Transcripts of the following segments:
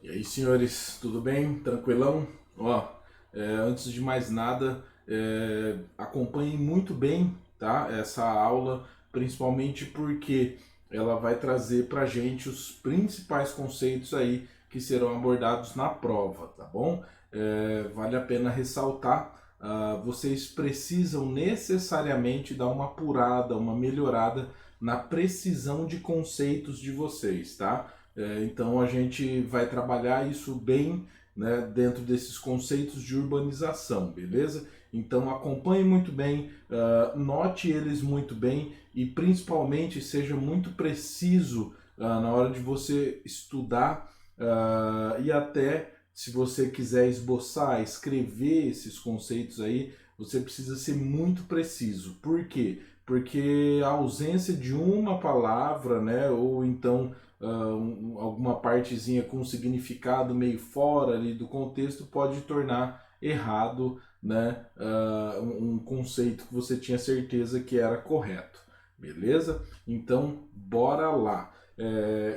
E aí, senhores, tudo bem? Tranquilão? Antes de mais nada, acompanhem muito bem, tá? Essa aula, principalmente porque ela vai trazer pra gente os principais conceitos aí que serão abordados na prova, tá bom? Vale a pena ressaltar, vocês precisam necessariamente dar uma apurada, uma melhorada na precisão de conceitos de vocês, tá? Então a gente vai trabalhar isso bem, né, dentro desses conceitos de urbanização, beleza? Então acompanhe muito bem, note eles muito bem e principalmente seja muito preciso na hora de você estudar e até se você quiser esboçar, escrever esses conceitos aí, você precisa ser muito preciso. Por quê? Porque a ausência de uma palavra, né, ou então alguma partezinha com um significado meio fora ali do contexto pode tornar errado, né, um conceito que você tinha certeza que era correto, beleza? Então, bora lá.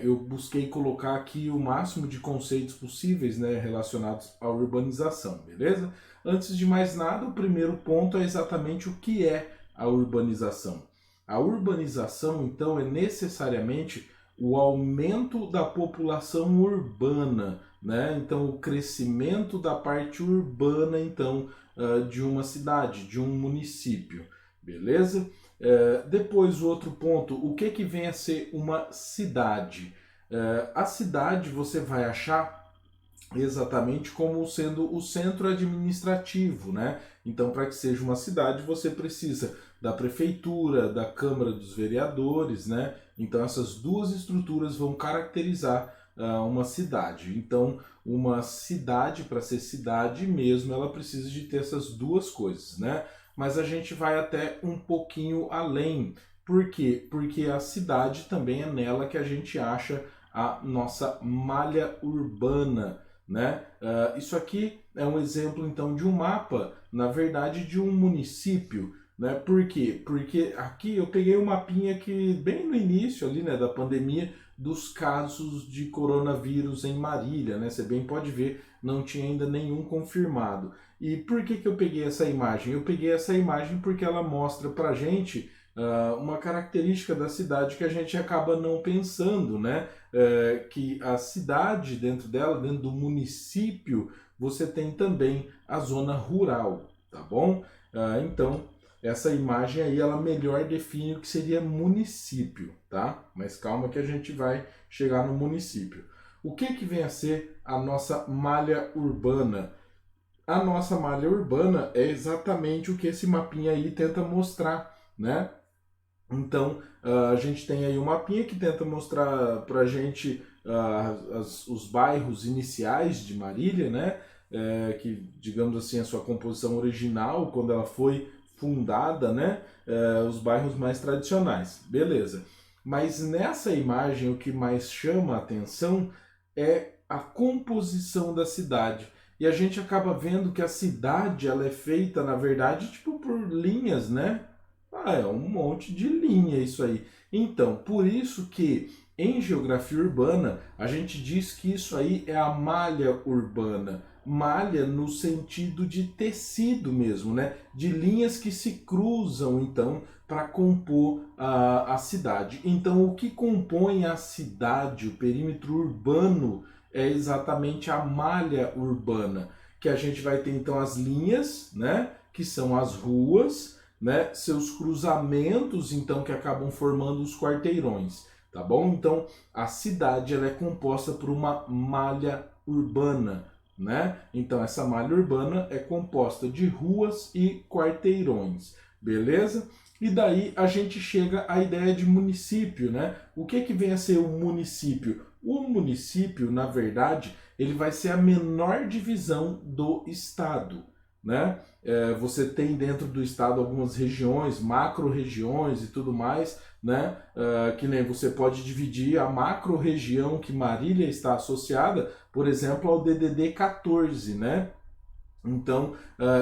Eu busquei colocar aqui o máximo de conceitos possíveis, né, relacionados à urbanização, beleza? Antes de mais nada, o primeiro ponto é exatamente o que é a urbanização. A urbanização, então, é necessariamente o aumento da população urbana, né? Então, o crescimento da parte urbana, então, de uma cidade, de um município, beleza? Depois, o outro ponto, o que vem a ser uma cidade? A cidade você vai achar exatamente como sendo o centro administrativo, né? Então, para que seja uma cidade, você precisa da prefeitura, da Câmara dos Vereadores, né? Então, essas duas estruturas vão caracterizar uma cidade. Então, uma cidade, para ser cidade mesmo, ela precisa de ter essas duas coisas, né? Mas a gente vai até um pouquinho além. Por quê? Porque a cidade também é nela que a gente acha a nossa malha urbana, né? Isso aqui é um exemplo então de um mapa, na verdade de um município, né? Por quê? Porque aqui eu peguei um mapinha que bem no início ali, né, da pandemia, dos casos de coronavírus em Marília, né? Você bem pode ver, não tinha ainda nenhum confirmado. E por que eu peguei essa imagem? Eu peguei essa imagem porque ela mostra pra gente uma característica da cidade que a gente acaba não pensando, né? Que a cidade dentro dela, dentro do município, você tem também a zona rural, tá bom? Então, essa imagem aí, ela melhor define o que seria município, tá? Mas calma que a gente vai chegar no município. O que vem a ser a nossa malha urbana? A nossa malha urbana é exatamente o que esse mapinha aí tenta mostrar, né? Então, a gente tem aí um mapinha que tenta mostrar para a gente os bairros iniciais de Marília, né? Que, digamos assim, a sua composição original, quando ela foi fundada, né? Os bairros mais tradicionais. Beleza. Mas nessa imagem, o que mais chama a atenção é a composição da cidade. E a gente acaba vendo que a cidade ela é feita, na verdade, tipo por linhas, né? É um monte de linha isso aí. Então, por isso que em geografia urbana a gente diz que isso aí é a malha urbana. Malha no sentido de tecido mesmo, né? De linhas que se cruzam, então, para compor a cidade. Então, o que compõe a cidade, o perímetro urbano, é exatamente a malha urbana. Que a gente vai ter, então, as linhas, né? Que são as ruas, né, seus cruzamentos, então, que acabam formando os quarteirões, tá bom? Então, a cidade ela é composta por uma malha urbana, né? Então, essa malha urbana é composta de ruas e quarteirões, beleza? E daí a gente chega à ideia de município, né? O que vem a ser o município? O município, na verdade, ele vai ser a menor divisão do estado, né? Você tem dentro do estado algumas regiões, macro-regiões e tudo mais, né? Que nem você pode dividir a macro-região que Marília está associada, por exemplo, ao DDD 14, né? Então,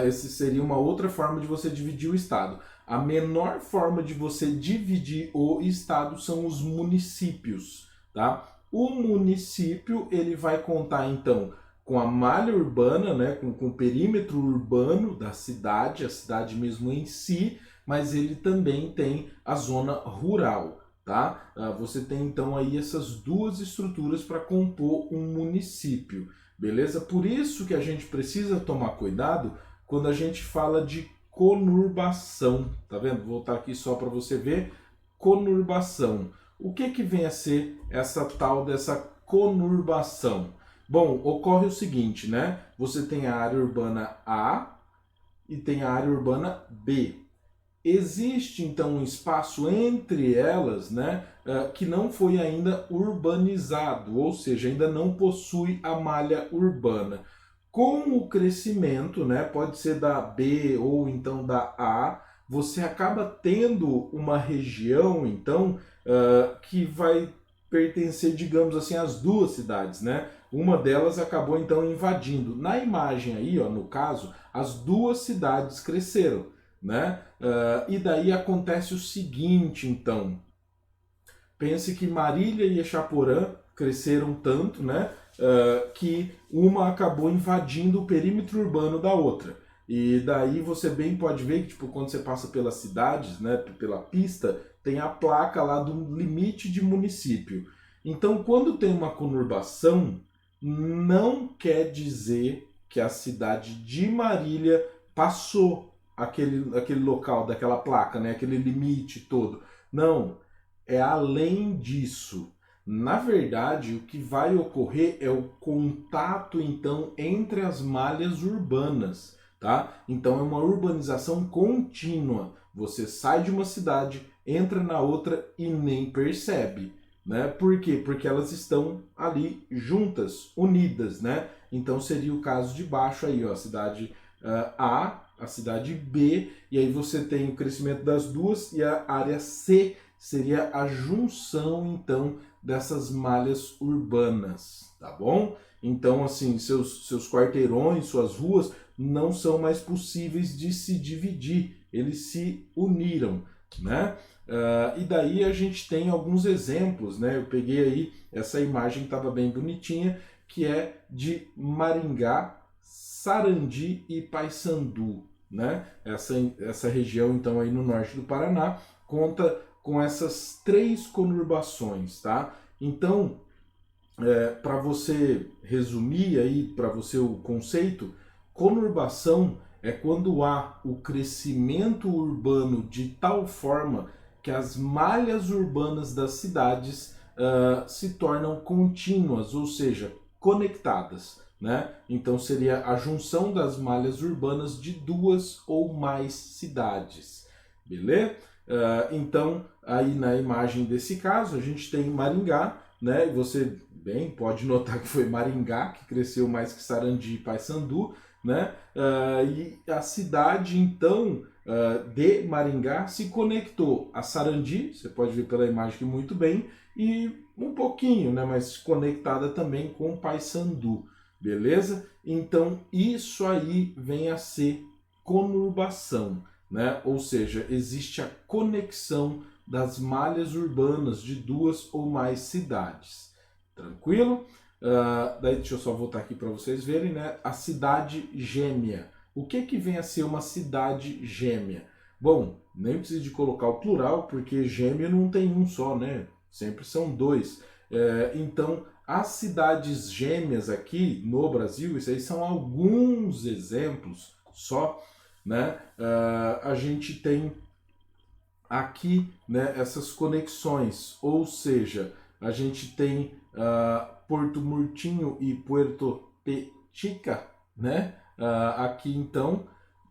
esse seria uma outra forma de você dividir o estado. A menor forma de você dividir o estado são os municípios, tá? O município ele vai contar então com a malha urbana, né, com o perímetro urbano da cidade, a cidade mesmo em si, mas ele também tem a zona rural, tá? Você tem então aí essas duas estruturas para compor um município, beleza? Por isso que a gente precisa tomar cuidado quando a gente fala de conurbação, tá vendo? Vou voltar aqui só para você ver, conurbação. O que que vem a ser essa tal dessa conurbação? Bom, ocorre o seguinte, né? Você tem a área urbana A e tem a área urbana B. Existe então um espaço entre elas, né, que não foi ainda urbanizado, ou seja, ainda não possui a malha urbana. Com o crescimento, né, pode ser da B ou então da A, você acaba tendo uma região, então, que vai pertencer, digamos assim, às duas cidades, né? Uma delas acabou então invadindo. Na imagem aí, ó, no caso, as duas cidades cresceram, né? E daí acontece o seguinte, então. Pense que Marília e Echaporã cresceram tanto, né, que uma acabou invadindo o perímetro urbano da outra. E daí você bem pode ver que, tipo, quando você passa pelas cidades, né, pela pista, tem a placa lá do limite de município. Então, quando tem uma conurbação, não quer dizer que a cidade de Marília passou aquele local daquela placa, né, aquele limite todo. Não, é além disso. Na verdade, o que vai ocorrer é o contato então entre as malhas urbanas, tá? Então é uma urbanização contínua. Você sai de uma cidade, entra na outra e nem percebe, né? Por quê? Porque elas estão ali juntas, unidas, né? Então seria o caso de baixo aí, ó, a cidade a cidade B, e aí você tem o crescimento das duas e a área C seria a junção, então, dessas malhas urbanas, tá bom? Então, assim, seus quarteirões, suas ruas, não são mais possíveis de se dividir, eles se uniram, né? E daí a gente tem alguns exemplos, né? Eu peguei aí, essa imagem estava bem bonitinha, que é de Maringá, Sarandi e Paysandu, né? Essa região, então, aí no norte do Paraná, conta com essas três conurbações, tá? Então, para você resumir aí, para você o conceito, conurbação é quando há o crescimento urbano de tal forma que as malhas urbanas das cidades se tornam contínuas, ou seja, conectadas, né? Então seria a junção das malhas urbanas de duas ou mais cidades, beleza? Então, aí na imagem desse caso, a gente tem Maringá, né? E você bem pode notar que foi Maringá que cresceu mais que Sarandi e Paysandu, né? E a cidade, então, de Maringá se conectou a Sarandi, você pode ver pela imagem que muito bem, e um pouquinho, né? Mas conectada também com Paysandu, beleza? Então, isso aí vem a ser conurbação, né? Ou seja, existe a conexão das malhas urbanas de duas ou mais cidades. Tranquilo? Daí deixa eu só voltar aqui para vocês verem, né? A cidade gêmea. O que vem a ser uma cidade gêmea? Bom, nem preciso de colocar o plural, porque gêmea não tem um só, né? Sempre são dois. Então, as cidades gêmeas aqui no Brasil, isso aí são alguns exemplos só, né? A gente tem aqui, né, essas conexões, ou seja, a gente tem Porto Murtinho e Puerto Petica, né? Aqui então,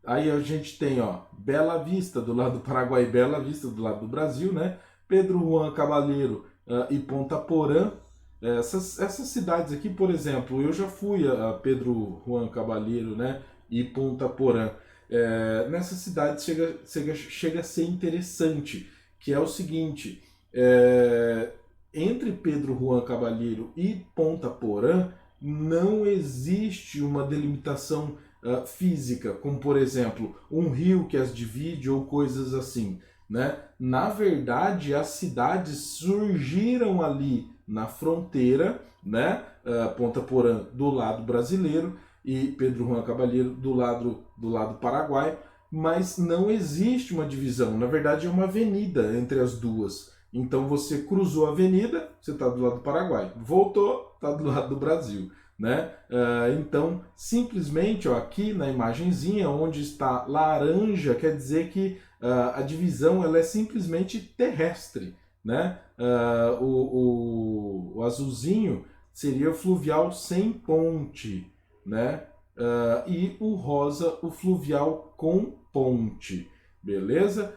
aí a gente tem, ó, Bela Vista do lado do Paraguai, Bela Vista do lado do Brasil, né? Pedro Juan Cabaleiro e Ponta Porã. Essas cidades aqui, por exemplo, eu já fui a Pedro Juan Cabaleiro, né? E Ponta Porã. Nessa cidade chega a ser interessante, que é o seguinte, entre Pedro Juan Cabaleiro e Ponta Porã não existe uma delimitação física, como por exemplo um rio que as divide ou coisas assim. né? Na verdade, as cidades surgiram ali na fronteira, né? Ponta Porã do lado brasileiro e Pedro Juan Caballero do lado paraguai, mas não existe uma divisão. Na verdade, é uma avenida entre as duas. Então você cruzou a avenida, você está do lado do Paraguai. Voltou, está do lado do Brasil. Né? Então, simplesmente ó, aqui na imagenzinha, onde está laranja, quer dizer que a divisão ela é simplesmente terrestre. Né? O azulzinho seria o fluvial sem ponte. Né? E o rosa, o fluvial com ponte. Beleza?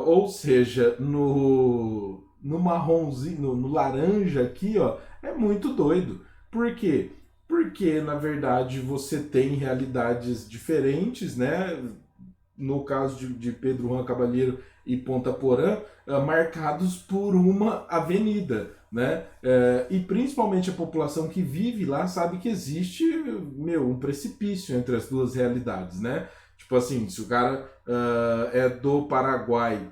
Ou seja, no marronzinho, no laranja aqui, ó, é muito doido. Por quê? Porque, na verdade, você tem realidades diferentes, né? No caso de Pedro Juan Caballero e Ponta Porã, marcados por uma avenida, né? E principalmente a população que vive lá sabe que existe, um precipício entre as duas realidades, né? Tipo assim, se o cara é do Paraguai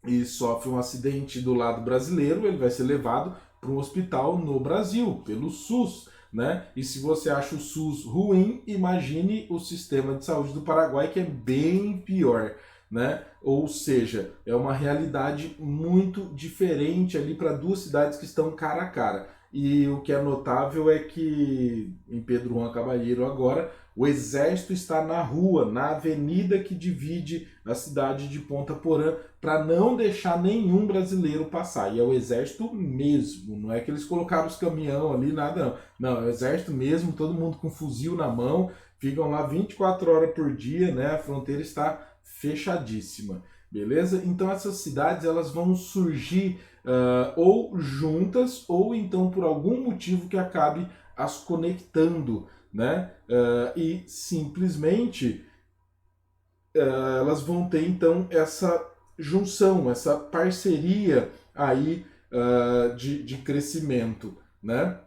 e sofre um acidente do lado brasileiro, ele vai ser levado para um hospital no Brasil, pelo SUS. Né? E se você acha o SUS ruim, imagine o sistema de saúde do Paraguai, que é bem pior. Né? Ou seja, é uma realidade muito diferente ali para duas cidades que estão cara a cara. E o que é notável é que em Pedro Juan Caballero agora, o exército está na rua, na avenida que divide a cidade de Ponta Porã, para não deixar nenhum brasileiro passar. E é o exército mesmo, não é que eles colocaram os caminhões ali, nada não. Não, é o exército mesmo, todo mundo com fuzil na mão, ficam lá 24 horas por dia, né? A fronteira está fechadíssima, beleza? Então essas cidades elas vão surgir ou juntas ou então por algum motivo que acabe as conectando, né? E simplesmente elas vão ter então essa junção, essa parceria aí de crescimento, né?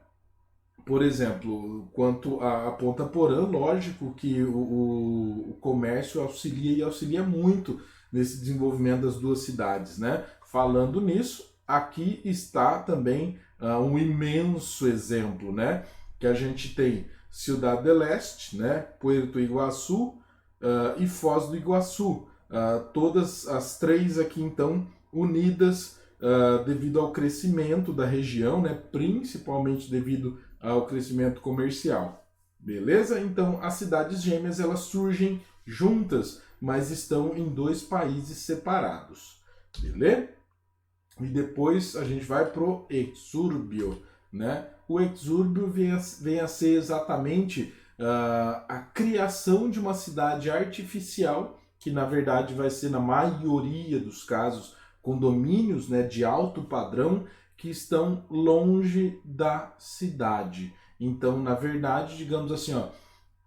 Por exemplo, quanto a Ponta Porã, lógico que o comércio auxilia e auxilia muito nesse desenvolvimento das duas cidades, né? Falando nisso, aqui está também um imenso exemplo, né? Que a gente tem Ciudad del Este, né? Puerto Iguaçu e Foz do Iguaçu. Todas as três aqui, então, unidas devido ao crescimento da região, né? Principalmente devido ao crescimento comercial. Beleza? Então, as cidades gêmeas elas surgem juntas, mas estão em dois países separados. Beleza? E depois a gente vai pro exúrbio, né? O exúrbio vem a ser exatamente a criação de uma cidade artificial, que na verdade vai ser na maioria dos casos condomínios, né, de alto padrão, que estão longe da cidade. Então, na verdade, digamos assim, ó,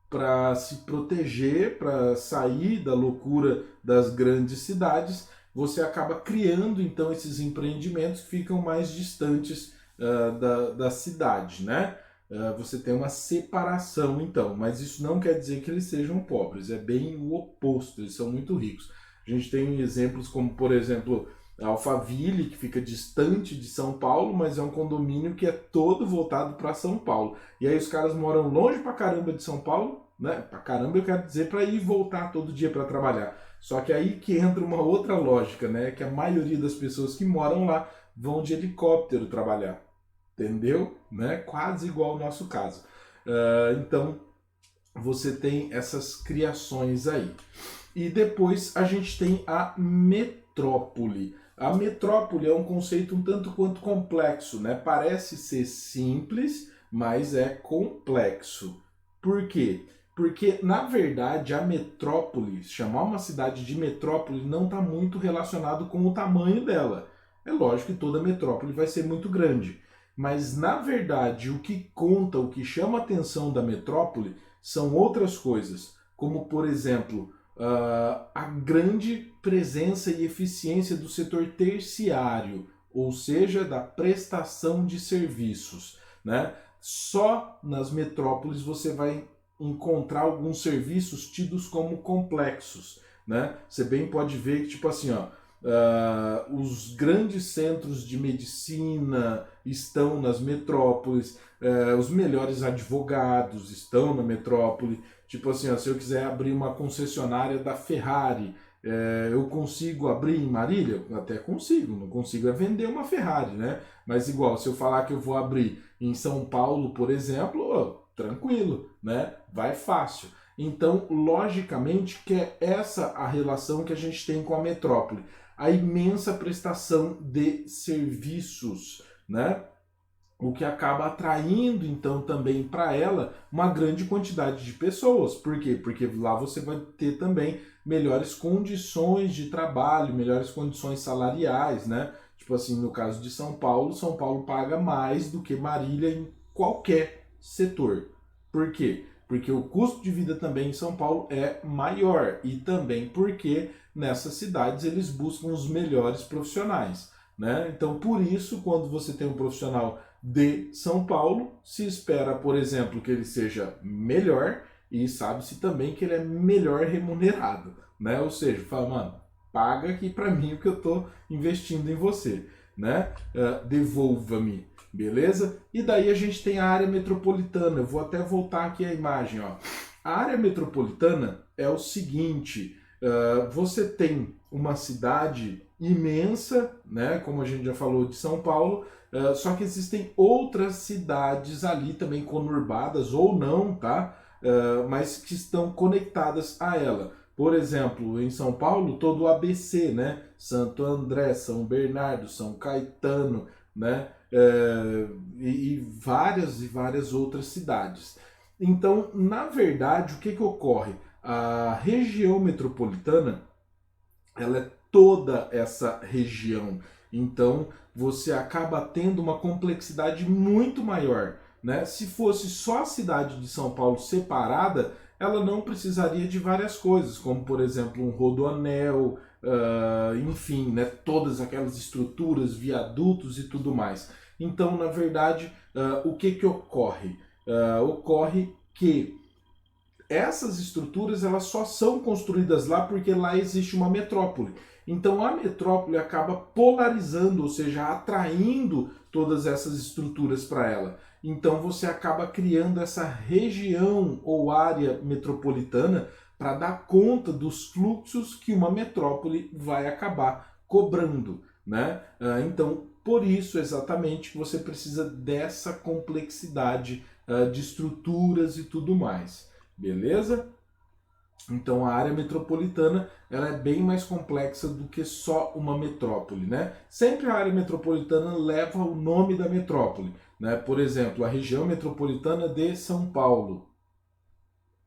para se proteger, para sair da loucura das grandes cidades, você acaba criando então esses empreendimentos que ficam mais distantes da cidade, né? Você tem uma separação então, mas isso não quer dizer que eles sejam pobres, é bem o oposto, eles são muito ricos. A gente tem exemplos como, por exemplo, Alphaville, que fica distante de São Paulo, mas é um condomínio que é todo voltado para São Paulo. E aí os caras moram longe pra caramba de São Paulo, né? Pra caramba eu quero dizer para ir e voltar todo dia para trabalhar. Só que aí que entra uma outra lógica, né? Que a maioria das pessoas que moram lá vão de helicóptero trabalhar. Entendeu? Né? Quase igual ao nosso caso. Então, você tem essas criações aí. E depois a gente tem a metrópole. A metrópole é um conceito um tanto quanto complexo, né? Parece ser simples, mas é complexo. Por quê? Porque, na verdade, a metrópole, chamar uma cidade de metrópole não está muito relacionado com o tamanho dela. É lógico que toda metrópole vai ser muito grande. Mas, na verdade, o que conta, o que chama a atenção da metrópole são outras coisas, como, por exemplo, a grande presença e eficiência do setor terciário, ou seja, da prestação de serviços, né? Só nas metrópoles você vai encontrar alguns serviços tidos como complexos, né? Você bem pode ver que, tipo assim, ó, os grandes centros de medicina estão nas metrópoles, os melhores advogados estão na metrópole. Tipo assim, ó, se eu quiser abrir uma concessionária da Ferrari, eu consigo abrir em Marília? Até consigo, não consigo vender uma Ferrari, né? Mas igual, se eu falar que eu vou abrir em São Paulo, por exemplo, tranquilo, né? Vai fácil. Então, logicamente, que é essa a relação que a gente tem com a metrópole. A imensa prestação de serviços, né? O que acaba atraindo, então, também para ela uma grande quantidade de pessoas. Por quê? Porque lá você vai ter também melhores condições de trabalho, melhores condições salariais, né? Tipo assim, no caso de São Paulo paga mais do que Marília em qualquer setor. Por quê? Porque o custo de vida também em São Paulo é maior e também porque nessas cidades eles buscam os melhores profissionais, né? Então, por isso, quando você tem um profissional de São Paulo, se espera, por exemplo, que ele seja melhor e sabe-se também que ele é melhor remunerado, né? Ou seja, fala, mano, paga aqui para mim o que eu estou investindo em você, né? Devolva-me, beleza? E daí a gente tem a área metropolitana. Eu vou até voltar aqui a imagem, ó. A área metropolitana é o seguinte: você tem uma cidade imensa, né? Como a gente já falou de São Paulo. Só que existem outras cidades ali também conurbadas ou não, tá? Mas que estão conectadas a ela. Por exemplo, em São Paulo, todo o ABC, né? Santo André, São Bernardo, São Caetano, né? E várias outras cidades. Então, na verdade, o que ocorre? A região metropolitana, ela é toda essa região. Então, você acaba tendo uma complexidade muito maior, né? Se fosse só a cidade de São Paulo separada, ela não precisaria de várias coisas, como, por exemplo, um rodoanel, enfim, né? Todas aquelas estruturas, viadutos e tudo mais. Então, na verdade, o que ocorre? Ocorre que essas estruturas elas só são construídas lá porque lá existe uma metrópole. Então a metrópole acaba polarizando, ou seja, atraindo todas essas estruturas para ela. Então você acaba criando essa região ou área metropolitana para dar conta dos fluxos que uma metrópole vai acabar cobrando, né? Então, por isso exatamente você precisa dessa complexidade de estruturas e tudo mais. Beleza? Então a área metropolitana ela é bem mais complexa do que só uma metrópole, né? Sempre a área metropolitana leva o nome da metrópole, né? Por exemplo, a região metropolitana de São Paulo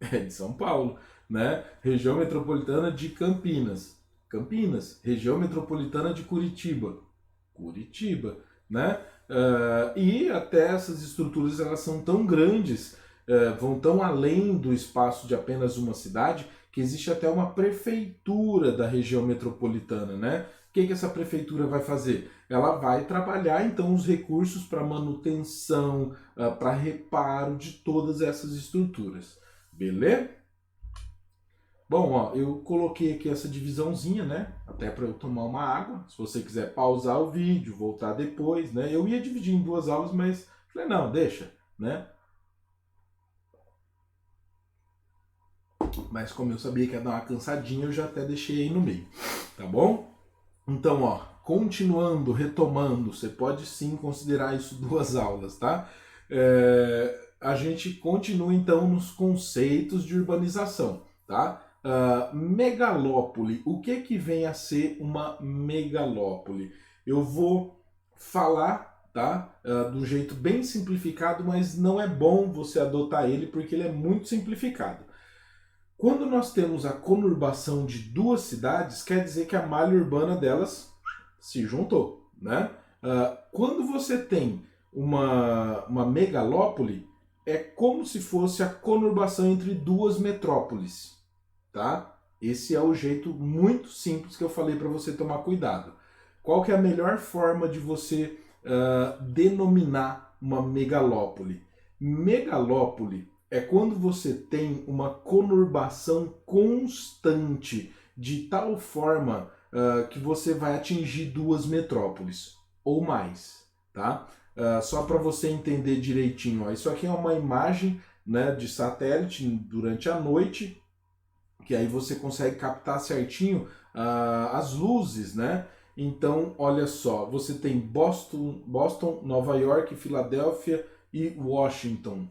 é de São Paulo, né? Região metropolitana de Campinas, Campinas. Região metropolitana de Curitiba, Curitiba, né? E até essas estruturas elas são tão grandes, vão tão além do espaço de apenas uma cidade, que existe até uma prefeitura da região metropolitana, né? O que essa prefeitura vai fazer? Ela vai trabalhar então os recursos para manutenção, para reparo de todas essas estruturas, beleza? Bom, ó, eu coloquei aqui essa divisãozinha, né? Até para eu tomar uma água. Se você quiser pausar o vídeo, voltar depois, né? Eu ia dividir em duas aulas, mas falei, não, deixa, né? Mas como eu sabia que ia dar uma cansadinha, eu já até deixei aí no meio, tá bom? Então, ó, continuando, retomando, você pode sim considerar isso duas aulas, tá? A gente continua então nos conceitos de urbanização, tá? Megalópole. O que vem a ser uma megalópole? Eu vou falar, tá? Do jeito bem simplificado, mas não é bom você adotar ele porque ele é muito simplificado. Quando nós temos a conurbação de duas cidades, quer dizer que a malha urbana delas se juntou, né? Quando você tem uma megalópole, é como se fosse a conurbação entre duas metrópoles, tá? Esse é o jeito muito simples que eu falei para você tomar cuidado. Qual que é a melhor forma de você denominar uma megalópole? Megalópole é quando você tem uma conurbação constante, de tal forma que você vai atingir 2 metrópoles ou mais, tá? Só para você entender direitinho, ó, isso aqui é uma imagem, né, de satélite durante a noite, que aí você consegue captar certinho as luzes, né? Então, olha só, você tem Boston, Nova York, Filadélfia e Washington,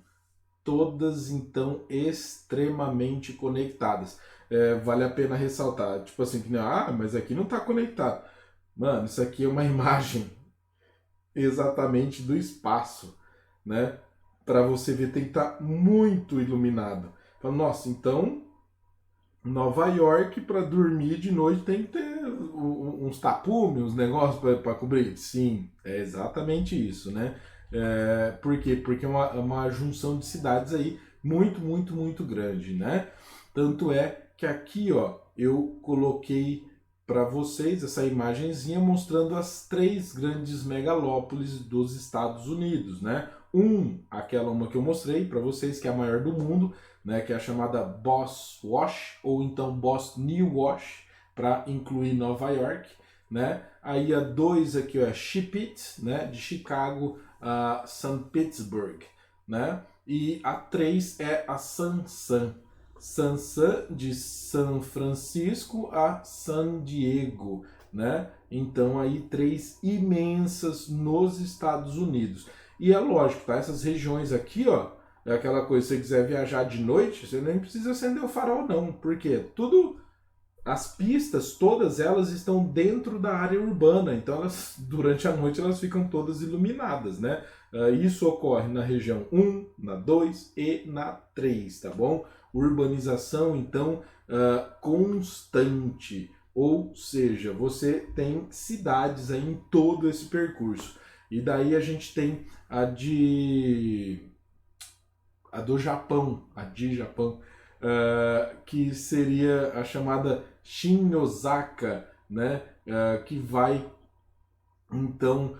todas então extremamente conectadas. Vale a pena ressaltar, tipo assim, mas aqui não está conectado. Mano, isso aqui é uma imagem exatamente do espaço, né? Para você ver, tem que estar muito iluminado. Fala, nossa, então Nova York para dormir de noite tem que ter uns tapumes, uns negócios para cobrir. Sim, é exatamente isso, né? Por quê? Porque é uma junção de cidades aí muito, muito, muito grande, né? Tanto é que aqui, ó, eu coloquei para vocês essa imagenzinha mostrando as 3 grandes megalópolis dos Estados Unidos, né? Aquela uma que eu mostrei para vocês, que é a maior do mundo, né, que é a chamada Boss Wash, ou então Boss New Wash, para incluir Nova York, né? Aí a 2 aqui é Ship It, né, de Chicago a St. Petersburg, né? E a 3 é a Sansan, de São Francisco a San Diego, né? Então aí 3 imensas nos Estados Unidos. E é lógico, tá? Essas regiões aqui, ó, é aquela coisa, se você quiser viajar de noite, você nem precisa acender o farol não, porque as pistas, todas elas estão dentro da área urbana, então elas, durante a noite elas ficam todas iluminadas, né? Isso ocorre na região 1, na 2 e na 3, tá bom? Urbanização, então, constante, ou seja, você tem cidades aí em todo esse percurso. E daí a gente tem a do Japão, que seria a chamada Shin-Osaka, né? Que vai então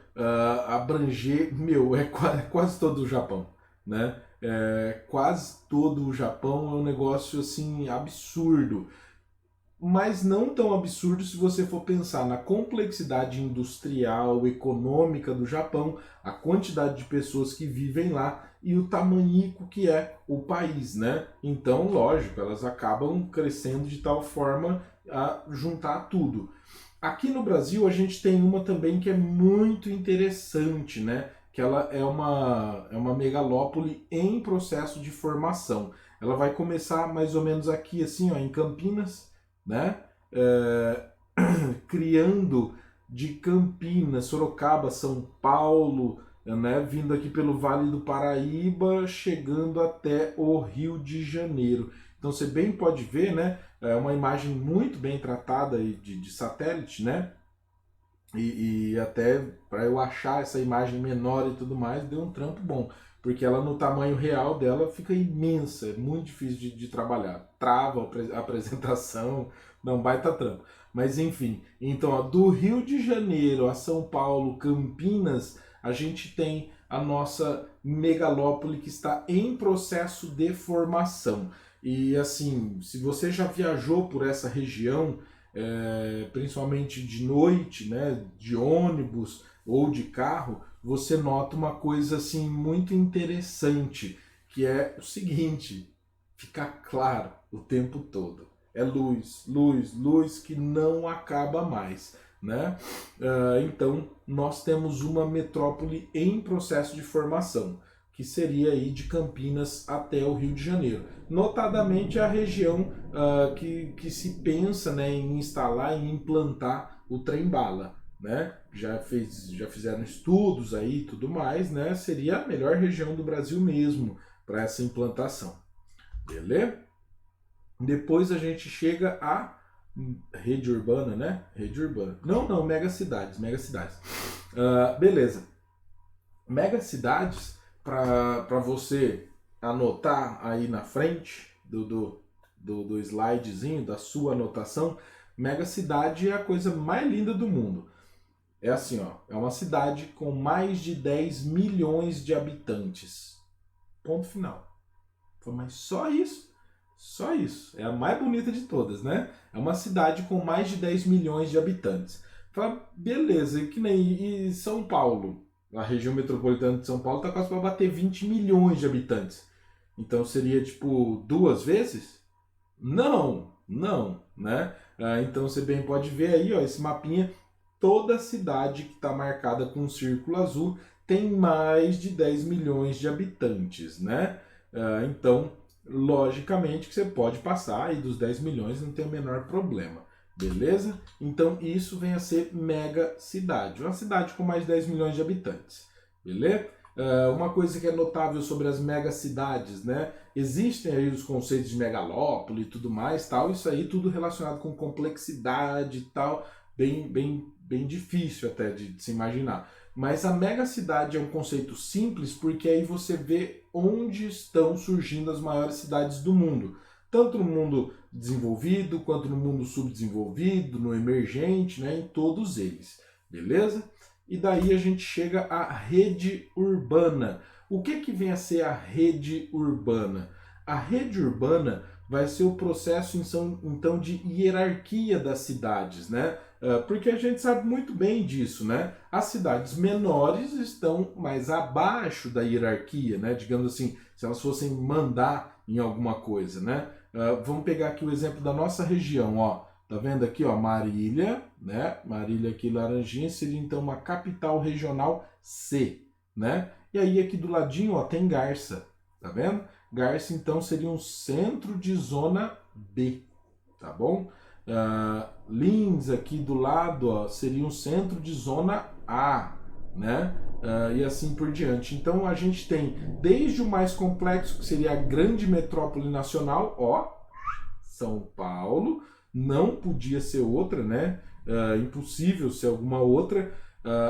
abranger, quase todo o Japão, né? Quase todo o Japão é um negócio assim absurdo, mas não tão absurdo se você for pensar na complexidade industrial, econômica do Japão, a quantidade de pessoas que vivem lá e o tamanhico que é o país, né? Então, lógico, elas acabam crescendo de tal forma a juntar tudo. Aqui no Brasil a gente tem uma também que é muito interessante, né? Que ela é uma megalópole em processo de formação. Ela vai começar mais ou menos aqui, assim, ó, em Campinas, né? Criando de Campinas, Sorocaba, São Paulo, né? Vindo aqui pelo Vale do Paraíba, chegando até o Rio de Janeiro. Então você bem pode ver, né? É uma imagem muito bem tratada de satélite, né? E até para eu achar essa imagem menor e tudo mais, deu um trampo bom. Porque ela no tamanho real dela fica imensa, é muito difícil de trabalhar. Trava a apresentação, não baita trampo. Mas enfim, então ó, do Rio de Janeiro a São Paulo, Campinas, a gente tem a nossa megalópole que está em processo de formação. E assim, se você já viajou por essa região, principalmente de noite, né, de ônibus ou de carro, você nota uma coisa assim muito interessante, que é o seguinte: fica claro o tempo todo. É luz, luz, luz que não acaba mais, né? Então nós temos uma metrópole em processo de formação, que seria aí de Campinas até o Rio de Janeiro. Notadamente a região que se pensa, né, em instalar, em implantar o trem-bala, né? Já fizeram estudos aí e tudo mais, né? Seria a melhor região do Brasil mesmo para essa implantação. Beleza? Depois a gente chega à rede urbana, né? Rede urbana. Não, megacidades, megacidades. Beleza. Megacidades, para você anotar aí na frente do slidezinho, da sua anotação, megacidade é a coisa mais linda do mundo. É assim, ó, é uma cidade com mais de 10 milhões de habitantes. Ponto final. Mas só isso? Só isso. É a mais bonita de todas, né? É uma cidade com mais de 10 milhões de habitantes. Fala, beleza, e que nem e São Paulo, a região metropolitana de São Paulo, está quase para bater 20 milhões de habitantes. Então seria tipo duas vezes? Não, não, né? Então você bem pode ver aí, ó, esse mapinha, toda cidade que está marcada com um círculo azul tem mais de 10 milhões de habitantes, né? Então, logicamente que você pode passar aí dos 10 milhões, não tem o menor problema, beleza? Então isso vem a ser mega cidade, uma cidade com mais de 10 milhões de habitantes, beleza? Uma coisa que é notável sobre as megacidades, né? Existem aí os conceitos de megalópole e tudo mais, tal, isso aí tudo relacionado com complexidade e tal, bem difícil até de se imaginar. Mas a megacidade é um conceito simples porque aí você vê onde estão surgindo as maiores cidades do mundo. Tanto no mundo desenvolvido, quanto no mundo subdesenvolvido, no emergente, né, em todos eles. Beleza? E daí a gente chega à rede urbana. O que vem a ser a rede urbana? A rede urbana vai ser o processo então de hierarquia das cidades, né? Porque a gente sabe muito bem disso, né? As cidades menores estão mais abaixo da hierarquia, né? Digamos assim, se elas fossem mandar em alguma coisa, né? Vamos pegar aqui o exemplo da nossa região, ó. Tá vendo aqui, ó, Marília, né? Marília aqui, laranjinha, seria então uma capital regional C, né? E aí aqui do ladinho, ó, tem Garça, tá vendo? Garça, então, seria um centro de zona B, tá bom? Lins aqui do lado, ó, seria um centro de zona A, né? E assim por diante. Então a gente tem desde o mais complexo, que seria a grande metrópole nacional, ó, São Paulo, não podia ser outra, né? Impossível ser alguma outra.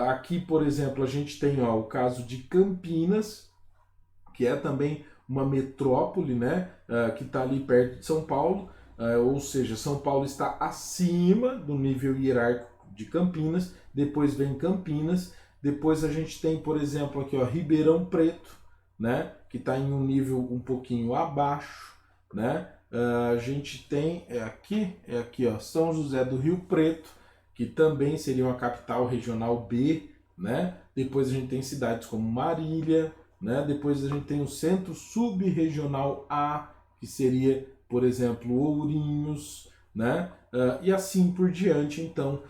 Aqui, por exemplo, a gente tem, ó, o caso de Campinas, que é também uma metrópole, né? Que está ali perto de São Paulo. Ou seja, São Paulo está acima do nível hierárquico de Campinas. Depois vem Campinas. Depois a gente tem, por exemplo, aqui, ó, Ribeirão Preto, né? Que está em um nível um pouquinho abaixo, né? A gente tem aqui, ó, São José do Rio Preto, que também seria uma capital regional B, né? Depois a gente tem cidades como Marília, né? Depois a gente tem o centro subregional A, que seria, por exemplo, Ourinhos, né? E assim por diante, então,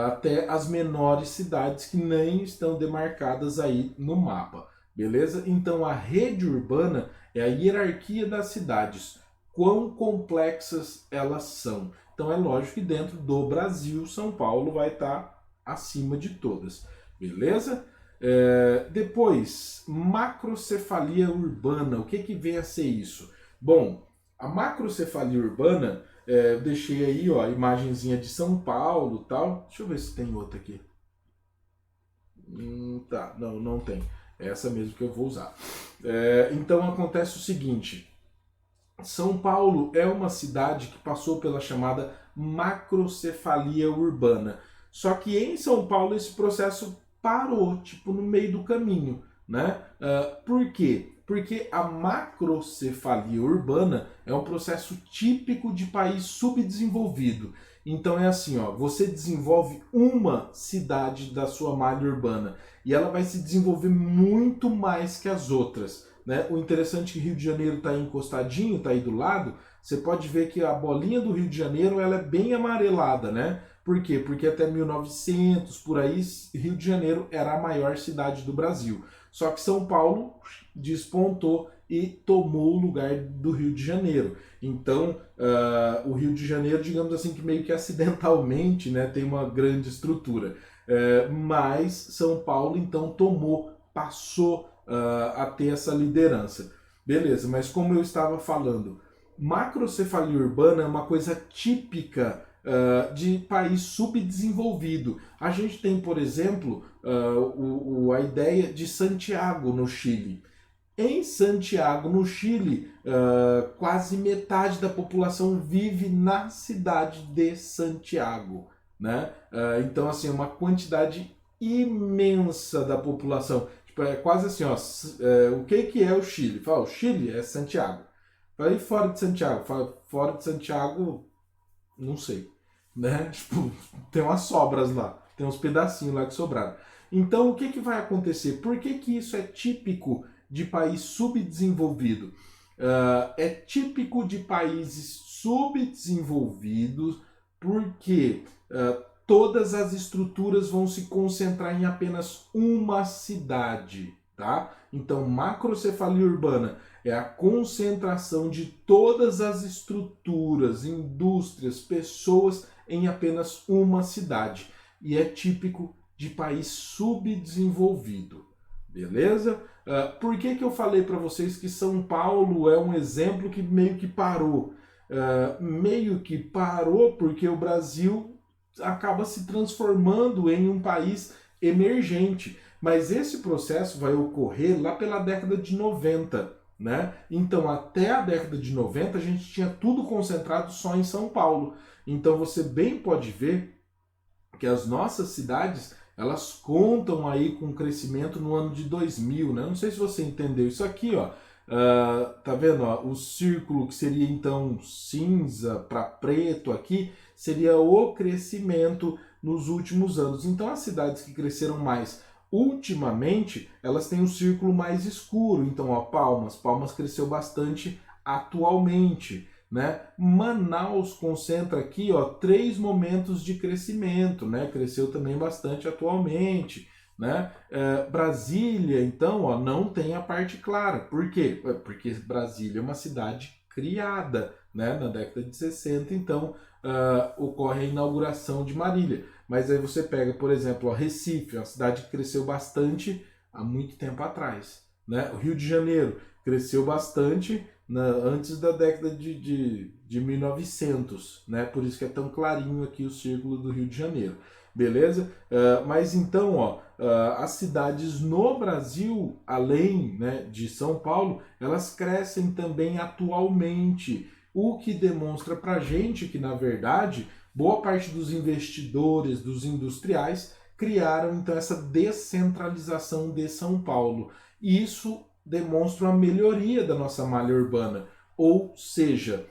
até as menores cidades que nem estão demarcadas aí no mapa, beleza? Então a rede urbana é a hierarquia das cidades, quão complexas elas são. Então é lógico que dentro do Brasil, São Paulo vai estar acima de todas, beleza? Depois, macrocefalia urbana. O que vem a ser isso? Bom, a macrocefalia urbana, eu deixei aí, ó, a imagenzinha de São Paulo, tal. Deixa eu ver se tem outra aqui. Tá, não tem. É essa mesmo que eu vou usar. Então acontece o seguinte: São Paulo é uma cidade que passou pela chamada macrocefalia urbana. Só que em São Paulo esse processo parou, tipo, no meio do caminho, né? Por quê? Porque a macrocefalia urbana é um processo típico de país subdesenvolvido. Então é assim, ó, você desenvolve uma cidade da sua malha urbana e ela vai se desenvolver muito mais que as outras, né? O interessante é que Rio de Janeiro está aí encostadinho, está aí do lado. Você pode ver que a bolinha do Rio de Janeiro ela é bem amarelada, né? Por quê? Porque até 1900, por aí, Rio de Janeiro era a maior cidade do Brasil. Só que São Paulo despontou e tomou o lugar do Rio de Janeiro. Então, o Rio de Janeiro, digamos assim, que meio que acidentalmente, né, tem uma grande estrutura. Mas São Paulo, então, passou a ter essa liderança. Beleza, mas como eu estava falando, macrocefalia urbana é uma coisa típica de país subdesenvolvido. A gente tem, por exemplo, a ideia de Santiago, no Chile. Em Santiago, no Chile, quase metade da população vive na cidade de Santiago, né? Então, assim, é uma quantidade imensa da população. Tipo, é quase assim, ó, o que é o Chile? Fala, o Chile é Santiago. Falei fora de Santiago. Fora de Santiago, não sei, né? Tipo, tem umas sobras lá, tem uns pedacinhos lá que sobraram. Então, o que que vai acontecer? Por que que isso é típico de país subdesenvolvido? É típico de países subdesenvolvidos porque todas as estruturas vão se concentrar em apenas uma cidade, tá? Então, macrocefalia urbana é a concentração de todas as estruturas, indústrias, pessoas em apenas uma cidade. E é típico de país subdesenvolvido. Beleza? Por que que eu falei para vocês que São Paulo é um exemplo que meio que parou? Meio que parou porque o Brasil acaba se transformando em um país emergente. Mas esse processo vai ocorrer lá pela década de 90, né? Então, até a década de 90, a gente tinha tudo concentrado só em São Paulo. Então, você bem pode ver que as nossas cidades, elas contam aí com crescimento no ano de 2000, né? Não sei se você entendeu isso aqui, ó. Tá vendo? Ó, o círculo que seria então cinza para preto aqui seria o crescimento nos últimos anos. Então as cidades que cresceram mais ultimamente, elas têm um círculo mais escuro. Então, ó, Palmas cresceu bastante atualmente, né? Manaus concentra aqui, ó, 3 momentos de crescimento, né? Cresceu também bastante atualmente, né? Brasília, então, ó, não tem a parte clara. Por quê? Porque Brasília é uma cidade criada, né? Na década de 60, então ocorre a inauguração de Marília. Mas aí você pega, por exemplo, ó, Recife, uma cidade que cresceu bastante há muito tempo atrás, né? O Rio de Janeiro cresceu bastante antes da década de 1900, né? Por isso que é tão clarinho aqui o círculo do Rio de Janeiro, beleza? Mas então, ó, as cidades no Brasil, além, né, de São Paulo, elas crescem também atualmente, o que demonstra pra gente que, na verdade, boa parte dos investidores, dos industriais, criaram então essa descentralização de São Paulo. E isso demonstra uma melhoria da nossa malha urbana, ou seja,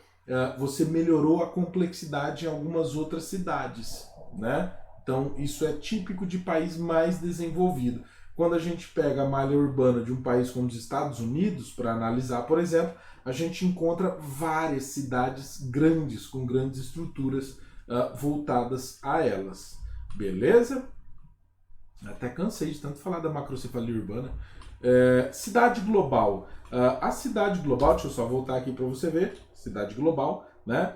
você melhorou a complexidade em algumas outras cidades, né? Então isso é típico de país mais desenvolvido. Quando a gente pega a malha urbana de um país como os Estados Unidos, para analisar, por exemplo, a gente encontra várias cidades grandes, com grandes estruturas voltadas a elas. Beleza? Até cansei de tanto falar da macrocefalia urbana. Cidade global. A cidade global, deixa eu só voltar aqui para você ver. Cidade global, né?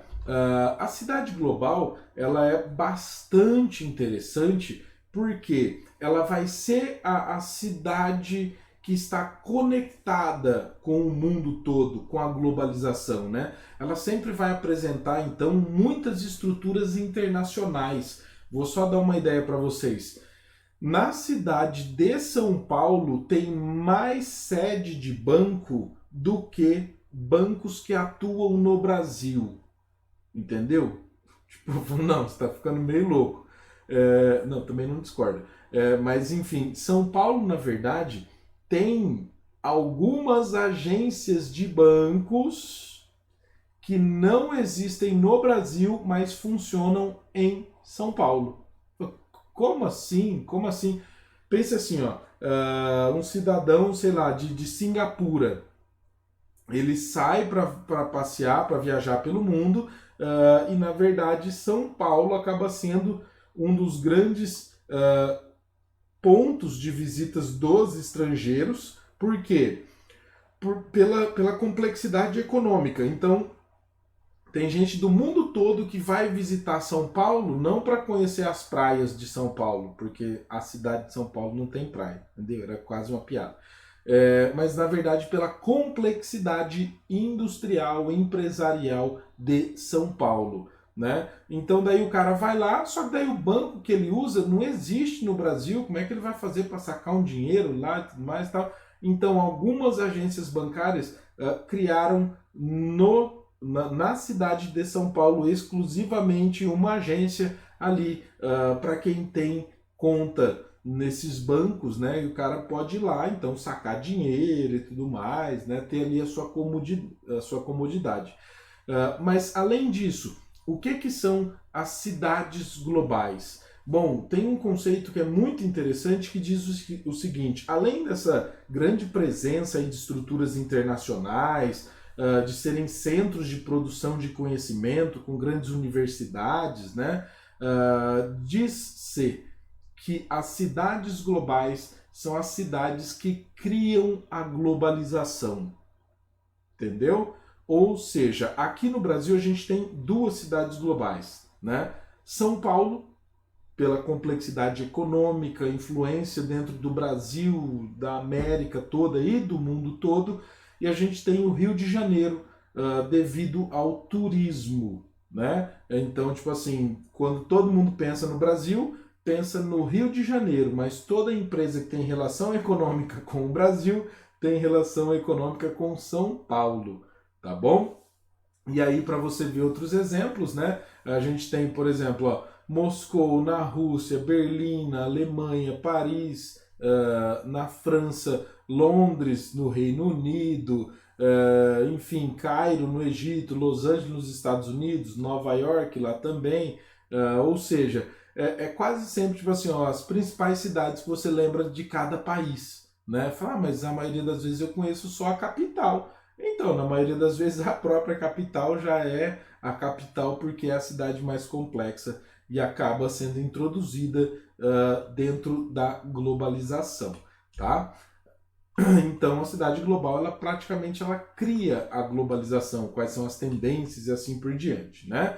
A cidade global, ela é bastante interessante porque ela vai ser a cidade que está conectada com o mundo todo, com a globalização, né? Ela sempre vai apresentar, então, muitas estruturas internacionais. Vou só dar uma ideia para vocês. Na cidade de São Paulo tem mais sede de banco do que bancos que atuam no Brasil. Entendeu? Tipo, não, você está ficando meio louco. Não, também não discordo. Mas enfim, São Paulo, na verdade, tem algumas agências de bancos que não existem no Brasil, mas funcionam em São Paulo. Como assim? Como assim? Pense assim, ó, um cidadão, sei lá, de Singapura, ele sai para passear, para viajar pelo mundo, e na verdade São Paulo acaba sendo um dos grandes pontos de visitas dos estrangeiros. Por quê? Pela complexidade econômica. Então, tem gente do mundo todo que vai visitar São Paulo não para conhecer as praias de São Paulo, porque a cidade de São Paulo não tem praia, entendeu? Era quase uma piada. Mas na verdade pela complexidade industrial, empresarial de São Paulo, né? Então daí o cara vai lá, só que daí o banco que ele usa não existe no Brasil. Como é que ele vai fazer para sacar um dinheiro lá e tudo mais e tal? Então algumas agências bancárias criaram na cidade de São Paulo exclusivamente uma agência ali para quem tem conta nesses bancos, né? E o cara pode ir lá, então, sacar dinheiro e tudo mais, né? Ter ali a sua comodidade. Mas, além disso, o que são as cidades globais? Bom, tem um conceito que é muito interessante que diz o seguinte: além dessa grande presença aí de estruturas internacionais, de serem centros de produção de conhecimento com grandes universidades, né? Diz-se que as cidades globais são as cidades que criam a globalização, entendeu? Ou seja, aqui no Brasil a gente tem duas cidades globais, né? São Paulo, pela complexidade econômica, influência dentro do Brasil, da América toda e do mundo todo, e a gente tem o Rio de Janeiro, devido ao turismo, né? Então, tipo assim, quando todo mundo pensa no Brasil, pensa no Rio de Janeiro, mas toda empresa que tem relação econômica com o Brasil tem relação econômica com São Paulo, tá bom? E aí, para você ver outros exemplos, né? A gente tem, por exemplo, ó, Moscou na Rússia, Berlim na Alemanha, Paris na França, Londres no Reino Unido, enfim, Cairo no Egito, Los Angeles nos Estados Unidos, Nova York lá também, ou seja, é quase sempre tipo assim, ó, as principais cidades que você lembra de cada país, né? Fala, mas a maioria das vezes eu conheço só a capital. Então, na maioria das vezes a própria capital já é a capital porque é a cidade mais complexa e acaba sendo introduzida dentro da globalização, tá? Então, a cidade global, ela praticamente ela cria a globalização, quais são as tendências e assim por diante, né?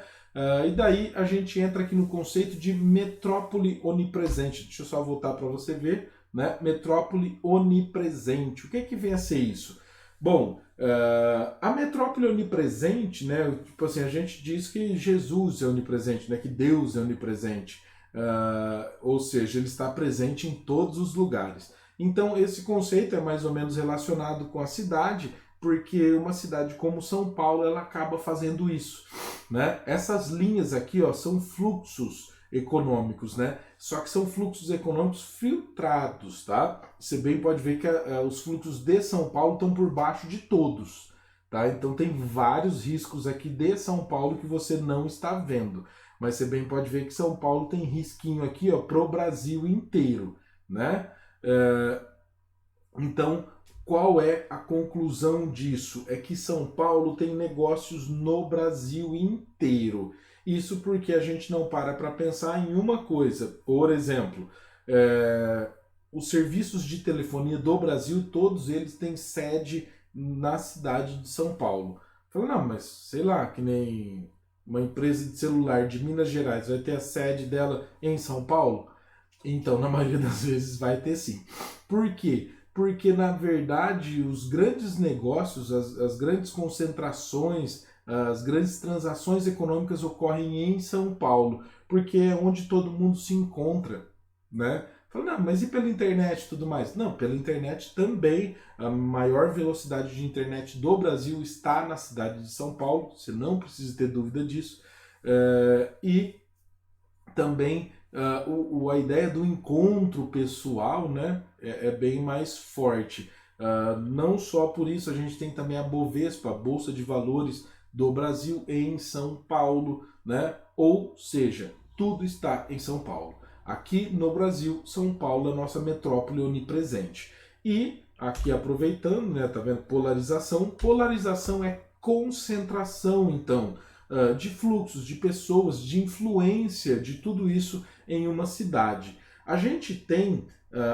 E daí a gente entra aqui no conceito de metrópole onipresente. Deixa eu só voltar para você ver, né? Metrópole onipresente. O que vem a ser isso? Bom, a metrópole onipresente, né? Tipo assim, a gente diz que Jesus é onipresente, né? Que Deus é onipresente. Ou seja, ele está presente em todos os lugares. Então, esse conceito é mais ou menos relacionado com a cidade, porque uma cidade como São Paulo, ela acaba fazendo isso, né? Essas linhas aqui, ó, são fluxos econômicos, né? Só que são fluxos econômicos filtrados, tá? Você bem pode ver que os fluxos de São Paulo estão por baixo de todos, tá? Então tem vários riscos aqui de São Paulo que você não está vendo, mas você bem pode ver que São Paulo tem risquinho aqui, ó, pro Brasil inteiro, né? Então, qual é a conclusão disso? É que São Paulo tem negócios no Brasil inteiro. Isso porque a gente não para pensar em uma coisa. Por exemplo, os serviços de telefonia do Brasil, todos eles têm sede na cidade de São Paulo. Falei, não, mas sei lá, que nem uma empresa de celular de Minas Gerais vai ter a sede dela em São Paulo? Então, na maioria das vezes vai ter sim. Por quê? Porque, na verdade, os grandes negócios, as grandes concentrações, as grandes transações econômicas ocorrem em São Paulo, porque é onde todo mundo se encontra, né? Fala, não, mas e pela internet e tudo mais? Não, pela internet também. A maior velocidade de internet do Brasil está na cidade de São Paulo, você não precisa ter dúvida disso. E também a ideia do encontro pessoal, né, é bem mais forte. Não só por isso, a gente tem também a Bovespa, a Bolsa de Valores do Brasil, em São Paulo, né? Ou seja, tudo está em São Paulo. Aqui no Brasil, São Paulo é a nossa metrópole onipresente. E aqui aproveitando, né, tá vendo? Polarização. Polarização é concentração, então, de fluxos, de pessoas, de influência, de tudo isso em uma cidade. A gente tem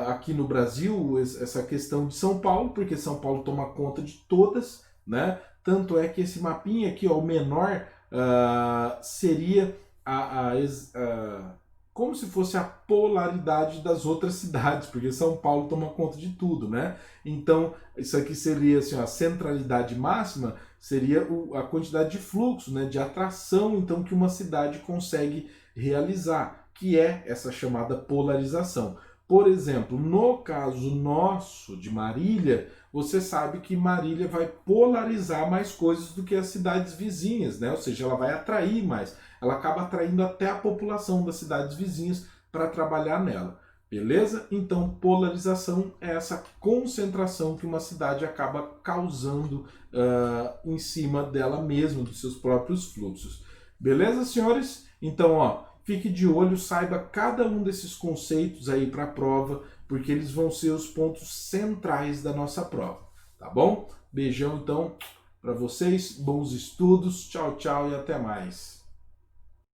aqui no Brasil essa questão de São Paulo, porque São Paulo toma conta de todas, né? Tanto é que esse mapinha aqui, ó, o menor, seria como se fosse a polaridade das outras cidades, porque São Paulo toma conta de tudo, né? Então, isso aqui seria assim, a centralidade máxima, seria a quantidade de fluxo, né, de atração, então, que uma cidade consegue realizar, que é essa chamada polarização. Por exemplo, no caso nosso de Marília, você sabe que Marília vai polarizar mais coisas do que as cidades vizinhas, né? Ou seja, ela vai atrair mais. Ela acaba atraindo até a população das cidades vizinhas para trabalhar nela. Beleza? Então, polarização é essa concentração que uma cidade acaba causando em cima dela mesma, dos seus próprios fluxos. Beleza, senhores? Então, ó, fique de olho, saiba cada um desses conceitos aí para a prova, porque eles vão ser os pontos centrais da nossa prova, tá bom? Beijão, então, para vocês, bons estudos, tchau, tchau e até mais.